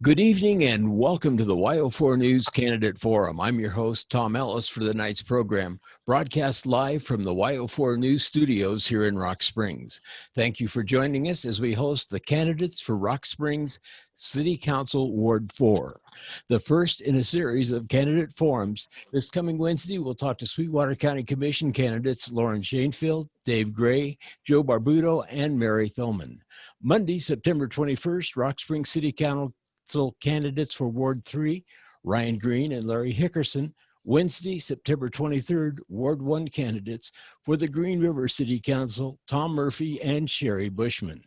Good evening and welcome to the Wyo4News Candidate Forum. I'm your host, Tom Ellis, for the night's program, broadcast live from the Wyo4News studios here in Rock Springs. Thank you for joining us as we host the candidates for Rock Springs City Council Ward 4, the first in a series of candidate forums. This coming Wednesday, we'll talk to Sweetwater County Commission candidates Lauren Shanefield, Dave Gray, Joe Barbuto, and Mary Thilman. Monday, September 21st, Rock Springs City Council candidates for Ward 3, Ryan Green and Larry Hickerson. Wednesday, September 23rd, Ward 1 candidates for the Green River City Council, Tom Murphy and Sherry Bushman.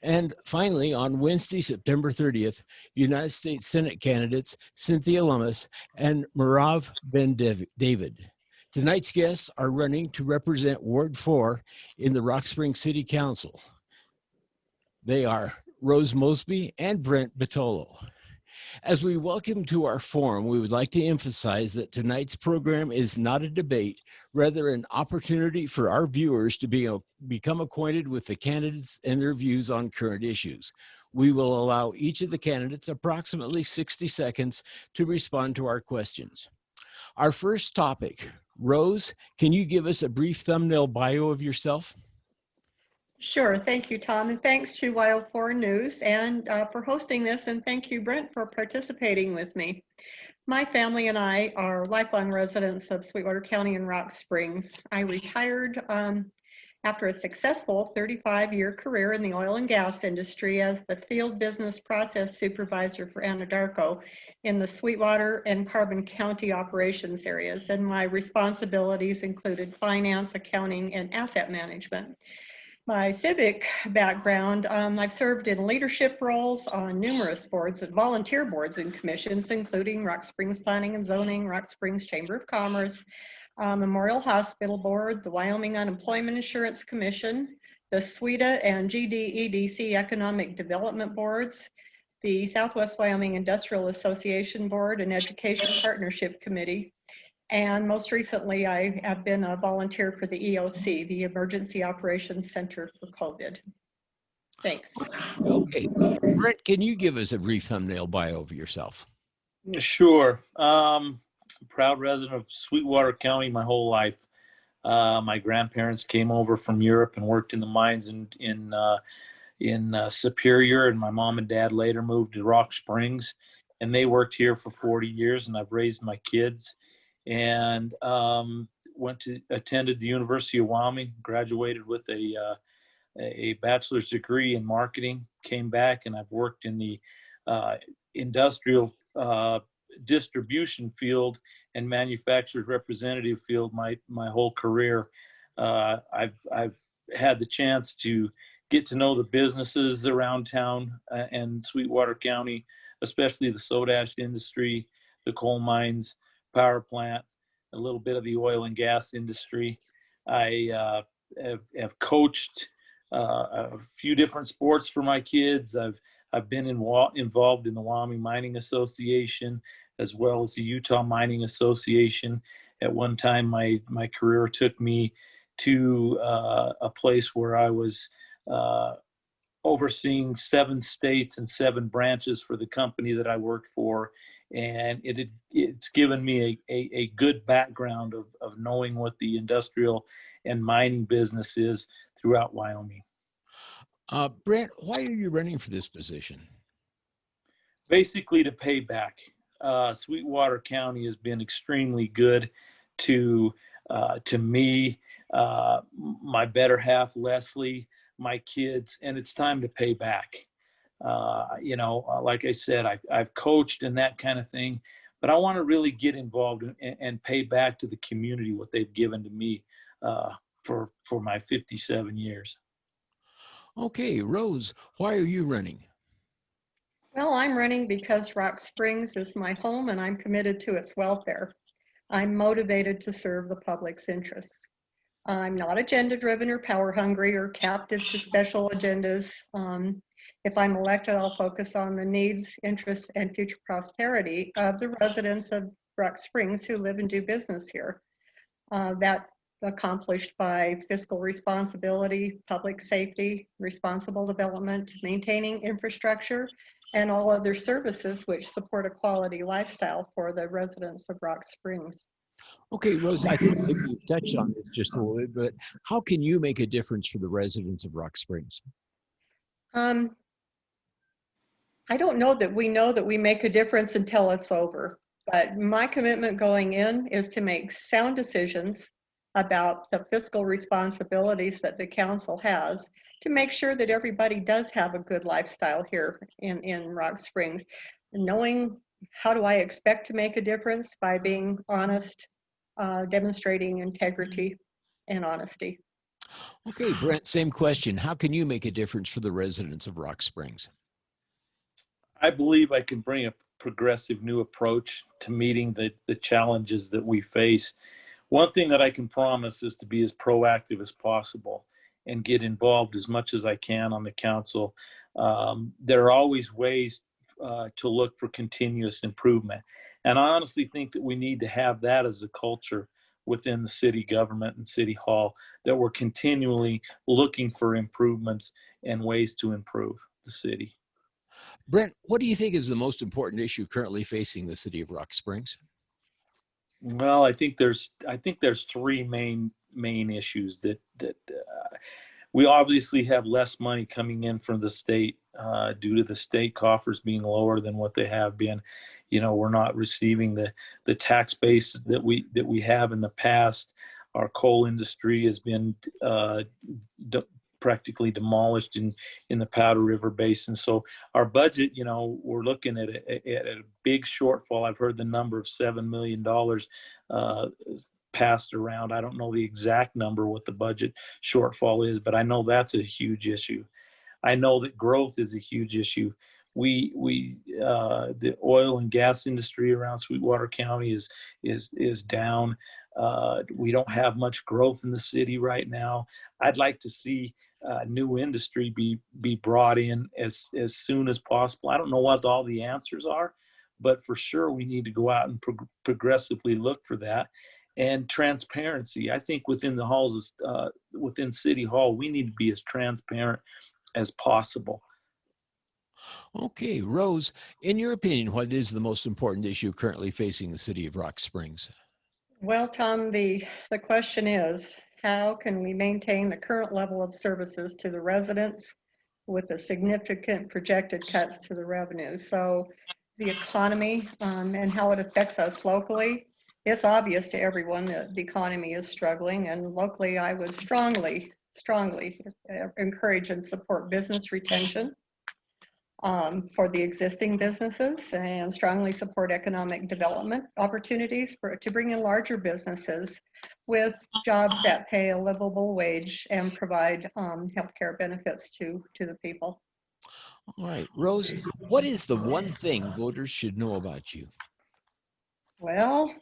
And finally, on Wednesday, September 30th, United States Senate candidates Cynthia Lummis and Merav Ben David. Tonight's guests are running to represent Ward 4 in the Rock Springs City Council. They are Rose Moseby and Brent Bettolo. As we welcome to our forum, we would like to emphasize that tonight's program is not a debate, rather an opportunity for our viewers to become acquainted with the candidates and their views on current issues. We will allow each of the candidates approximately 60 seconds to respond to our questions. Our first topic, Rose, can you give us a brief thumbnail bio of yourself? Sure. Thank you, Tom. And thanks to Wyo4News and for hosting this. And thank you, Brent, for participating with me. My family and I are lifelong residents of Sweetwater County and Rock Springs. I retired after a successful 35-year career in the oil and gas industry as the field business process supervisor for Anadarko in the Sweetwater and Carbon County operations areas. And my responsibilities included finance, accounting, and asset management. My civic background, I've served in leadership roles on numerous boards and volunteer boards and commissions, including Rock Springs Planning and Zoning, Rock Springs Chamber of Commerce, Memorial Hospital Board, the Wyoming Unemployment Insurance Commission, the SWEDA and GDEDC Economic Development Boards, the Southwest Wyoming Industrial Association Board and Education Partnership Committee. And most recently, I have been a volunteer for the EOC, the Emergency Operations Center for COVID. Thanks. Okay. Brent, can you give us a brief thumbnail bio of yourself? Sure. Proud resident of Sweetwater County my whole life. My grandparents came over from Europe and worked in the mines in Superior, and my mom and dad later moved to Rock Springs, and they worked here for 40 years, and I've raised my kids. And attended the University of Wyoming, graduated with a bachelor's degree in marketing, came back, and I've worked in the industrial distribution field and manufacturers representative field my whole career. I've had the chance to get to know the businesses around town and Sweetwater County, especially the soda ash industry, the coal mines, power plant, a little bit of the oil and gas industry. I have coached a few different sports for my kids. I've been involved in the Wyoming Mining Association as well as the Utah Mining Association. At one time, my career took me to a place where I was overseeing 7 states and 7 branches for the company that I worked for. And it's given me a good background of knowing what the industrial and mining business is throughout Wyoming. Brent, why are you running for this position? Basically to pay back. Sweetwater County has been extremely good to me, my better half, Leslie, my kids, and it's time to pay back. Like I said, I've coached and that kind of thing, but I want to really get involved and pay back to the community what they've given to me for my 57 years. Okay, Rose, why are you running? Well, I'm running because Rock Springs is my home and I'm committed to its welfare. I'm motivated to serve the public's interests. I'm not agenda-driven or power-hungry or captive to special agendas. If I'm elected, I'll focus on the needs, interests, and future prosperity of the residents of Rock Springs who live and do business here. That accomplished by fiscal responsibility, public safety, responsible development, maintaining infrastructure, and all other services which support a quality lifestyle for the residents of Rock Springs. Okay, Rose, I think maybe you touched on this just a little bit, but how can you make a difference for the residents of Rock Springs? Um, I don't know that we make a difference until it's over, but my commitment going in is to make sound decisions about the fiscal responsibilities that the council has to make sure that everybody does have a good lifestyle here in Rock Springs. Knowing how do I expect to make a difference by being honest, demonstrating integrity and honesty. Okay, Brent, same question. How can you make a difference for the residents of Rock Springs? I believe I can bring a progressive new approach to meeting the challenges that we face. One thing that I can promise is to be as proactive as possible and get involved as much as I can on the council. There are always ways to look for continuous improvement. And I honestly think that we need to have that as a culture within the city government and city hall, that we're continually looking for improvements and ways to improve the city. Brent, what do you think is the most important issue currently facing the city of Rock Springs? Well, I think there's three main issues that we obviously have less money coming in from the state due to the state coffers being lower than what they have been. You know, we're not receiving the tax base that we have in the past. Our coal industry has been practically demolished in the Powder River Basin. So our budget, you know, we're looking at a big shortfall. I've heard the number of $7 million passed around. I don't know the exact number, what the budget shortfall is, but I know that's a huge issue. I know that growth is a huge issue. The oil and gas industry around Sweetwater County is down. We don't have much growth in the city right now. I'd like to see new industry be brought in as soon as possible. I don't know what all the answers are, but for sure we need to go out and progressively look for that. And transparency. I think within the halls, within City Hall, we need to be as transparent as possible. Okay, Rose, in your opinion, what is the most important issue currently facing the city of Rock Springs? Well, Tom, the question is, how can we maintain the current level of services to the residents with the significant projected cuts to the revenue? So the economy and how it affects us locally, it's obvious to everyone that the economy is struggling, and locally I would strongly encourage and support business retention for the existing businesses, and strongly support economic development opportunities to bring in larger businesses with jobs that pay a livable wage and provide healthcare benefits to the people. All right, Rose, what is the one thing voters should know about you? Well,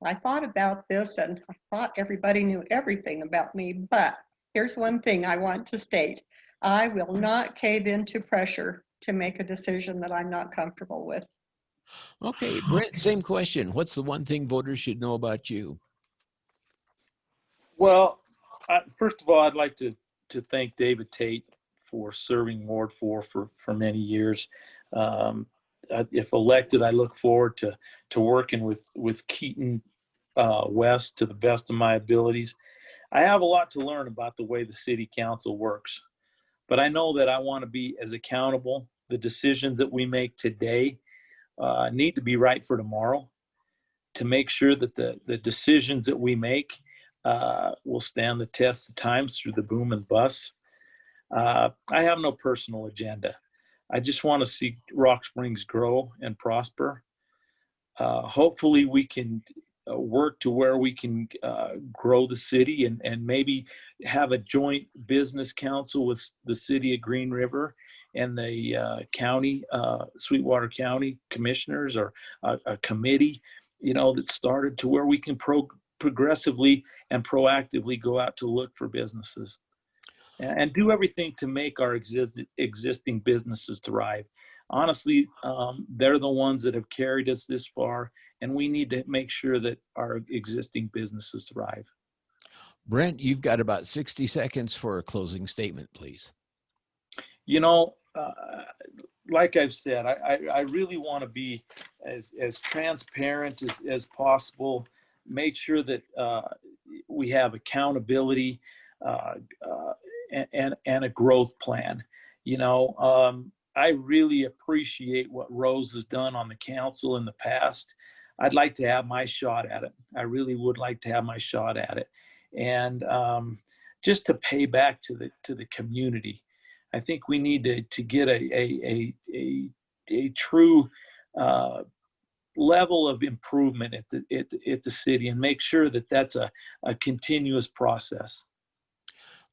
I thought about this and I thought everybody knew everything about me, but here's one thing I want to state. I will not cave into pressure to make a decision that I'm not comfortable with. Okay, Brent, same question. What's the one thing voters should know about you? Well, first of all, I'd like to thank David Tate for serving Ward 4 for many years. If elected, I look forward to working with Keaton West to the best of my abilities. I have a lot to learn about the way the city council works, but I know that I want to be as accountable. The decisions that we make today need to be right for tomorrow, to make sure that the decisions that we make will stand the test of times through the boom and bust. I have no personal agenda. I just want to see Rock Springs grow and prosper. Hopefully we can work to where we can grow the city and maybe have a joint business council with the city of Green River and the county, Sweetwater County commissioners, or a committee, you know, that started to where we can progressively and proactively go out to look for businesses and do everything to make our existing businesses thrive. Honestly, they're the ones that have carried us this far, and we need to make sure that our existing businesses thrive. Brent, you've got about 60 seconds for a closing statement, please. You know, like I've said, I really want to be as transparent as possible, make sure that we have accountability and a growth plan. You know, I really appreciate what Rose has done on the council in the past. I'd like to have my shot at it. I really would like to have my shot at it. And just to pay back to the community. I think we need to get a true level of improvement at the city and make sure that that's a continuous process.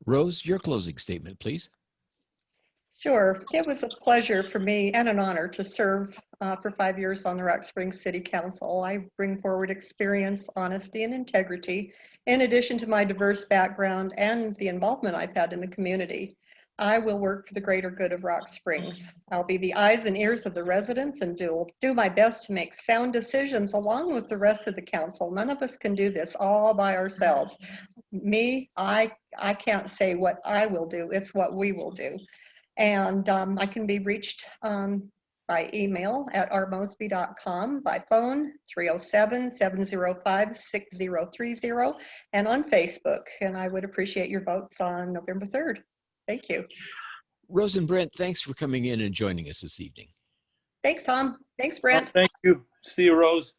Rose, your closing statement, please. Sure. It was a pleasure for me and an honor to serve for 5 years on the Rock Springs City Council. I bring forward experience, honesty, and integrity, in addition to my diverse background and the involvement I've had in the community. I will work for the greater good of Rock Springs. I'll be the eyes and ears of the residents and do my best to make sound decisions along with the rest of the council. None of us can do this all by ourselves. I can't say what I will do, it's what we will do. And I can be reached by email at rmoseby.com, by phone 307-705-6030, and on Facebook. And I would appreciate your votes on November 3rd. Thank you. Rose and Brent, thanks for coming in and joining us this evening. Thanks, Tom. Thanks, Brent. Oh, thank you. See you, Rose.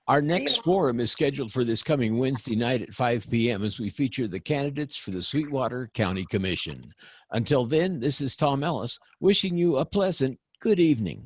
Our next forum is scheduled for this coming Wednesday night at 5 p.m. as we feature the candidates for the Sweetwater County Commission. Until then, this is Tom Ellis wishing you a pleasant good evening.